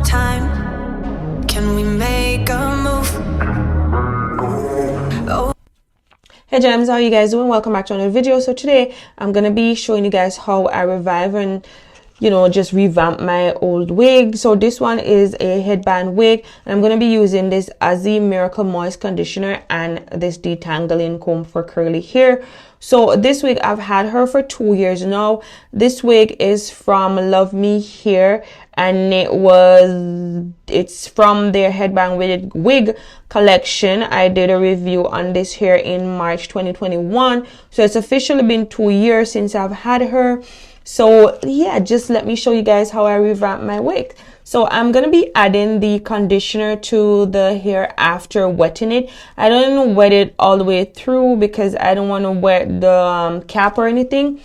more time? Can we make a move? Oh. Hey gems, how are you guys doing? Welcome back to another video. So today I'm gonna be showing you guys how I revive and just revamp my old wig. So this one is a headband wig, and I'm going to be using this Aussie Miracle Moist conditioner and this detangling comb for curly hair. So this wig, I've had her for 2 years now. This wig is from Love Me Hair, and it's from their headband wig collection. I did a review on this hair in March 2021, so it's officially been 2 years since I've had her. So yeah, just let me show you guys how I revamp my wig. So I'm going to be adding the conditioner to the hair after wetting it. I don't wet it all the way through because I don't want to wet the cap or anything.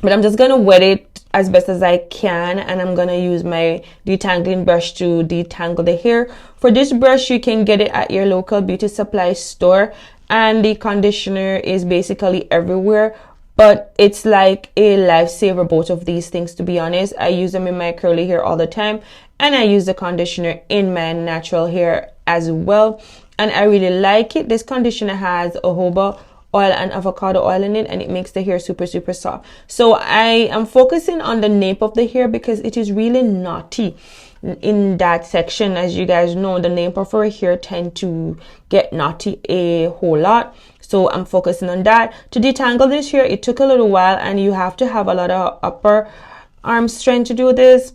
But I'm just going to wet it as best as I can, and I'm going to use my detangling brush to detangle the hair. For this brush, you can get it at your local beauty supply store, and the conditioner is basically everywhere. But it's like a lifesaver, both of these things, to be honest. I use them in my curly hair all the time, and I use the conditioner in my natural hair as well, and I really like it. This conditioner has jojoba oil and avocado oil in it, and it makes the hair super soft. So I am focusing on the nape of the hair because it is really knotty in that section. As you guys know, the nape of our hair tend to get knotty a whole lot. So I'm focusing on that. To detangle this hair, it took a little while, and you have to have a lot of upper arm strength to do this.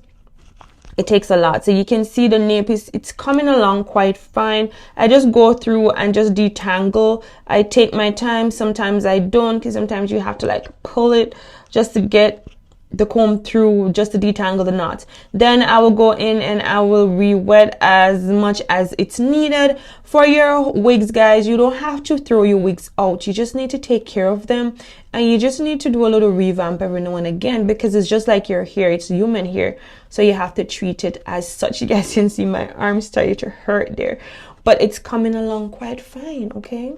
It takes a lot. So you can see the nape it's coming along quite fine. I just go through and just detangle. I take my time. Sometimes I don't, because sometimes you have to like pull it just to get the comb through, just to detangle the knots. Then I will go in and I will re-wet as much as it's needed. For your wigs, guys, you don't have to throw your wigs out. You just need to take care of them, and you just need to do a little revamp every now and again, because it's just like your hair. It's human hair, so you have to treat it as such. You guys can see my arms started to hurt there, but it's coming along quite fine. Okay,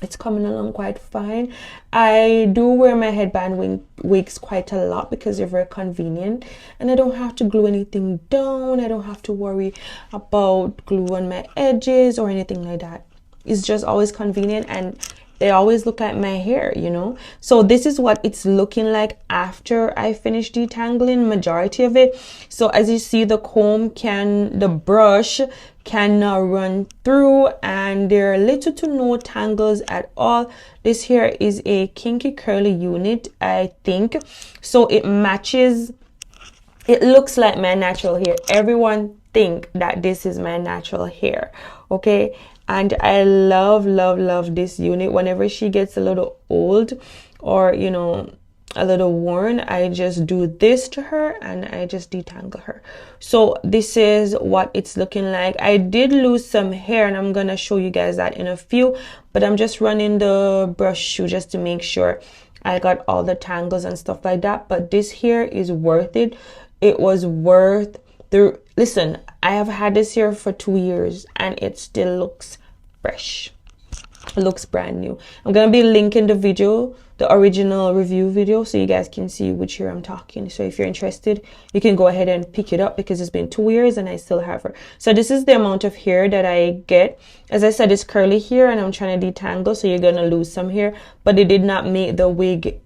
it's coming along quite fine. I do wear my headband wigs quite a lot because they're very convenient, and I don't have to glue anything down. I don't have to worry about glue on my edges or anything like that. It's just always convenient, and they always look like my hair, So this is what it's looking like after I finish detangling majority of it. So as you see, the brush can now run through, and there are little to no tangles at all. This hair is a kinky curly unit, I think, so it matches. It looks like my natural hair. Everyone think that this is my natural hair, okay? And I love this unit. Whenever she gets a little old or a little worn, I just do this to her and I just detangle her. So this is what it's looking like. I did lose some hair, and I'm gonna show you guys that in a few, but I'm just running the brush through just to make sure I got all the tangles and stuff like that. But this hair is worth it. It was worth the listen. I have had this hair for 2 years, and it still looks fresh. It looks brand new. I'm gonna be linking the video, the original review video, so you guys can see which hair I'm talking. So if you're interested, you can go ahead and pick it up, because it's been 2 years and I still have her. So this is the amount of hair that I get. As I said, it's curly hair, and I'm trying to detangle, so you're gonna lose some hair, but it did not make the wig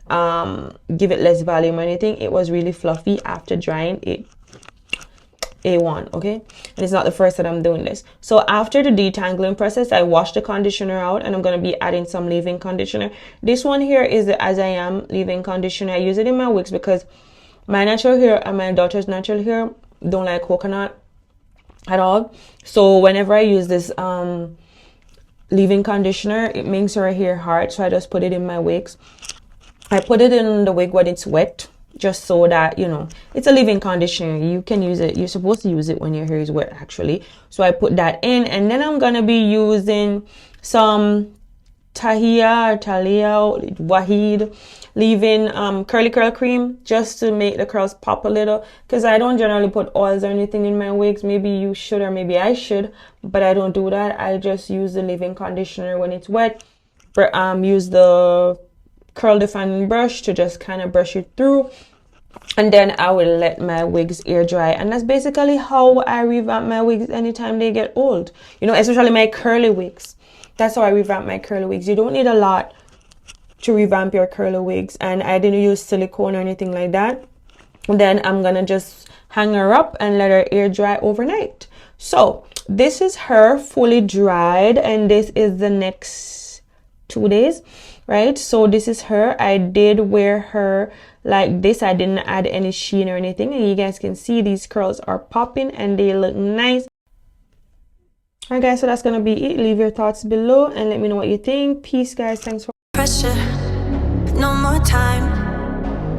give it less volume or anything. It was really fluffy after drying it. A1, okay? And it's not the first that I'm doing this. So after the detangling process, I wash the conditioner out, and I'm going to be adding some leave-in conditioner. This one here is the As I Am leave-in conditioner. I use it in my wigs because my natural hair and my daughter's natural hair don't like coconut at all. So whenever I use this leave-in conditioner, it makes her hair hard, so I just put it in my wigs. I put it in the wig when it's wet, just so that it's a leave-in conditioner. You can use it, you're supposed to use it when your hair is wet, actually. So I put that in, and then I'm gonna be using some Talia Wahid leave-in curly curl cream, just to make the curls pop a little, because I don't generally put oils or anything in my wigs. Maybe you should, or maybe I should, but I don't do that. I just use the leave-in conditioner when it's wet. Use the curl defining brush to just kind of brush it through, and then I will let my wigs air dry. And that's basically how I revamp my wigs anytime they get old, you know, especially my curly wigs. That's how I revamp my curly wigs. You don't need a lot to revamp your curly wigs, and I didn't use silicone or anything like that. And then I'm gonna just hang her up and let her air dry overnight. So this is her fully dried, and this is the next 2 days, right? So this is her. I did wear her like this. I didn't add any sheen or anything, and you guys can see these curls are popping and they look nice. Alright guys, so that's gonna be it. Leave your thoughts below and let me know what you think. Peace guys, thanks for pressure. No more time.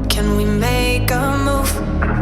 Can we make a move?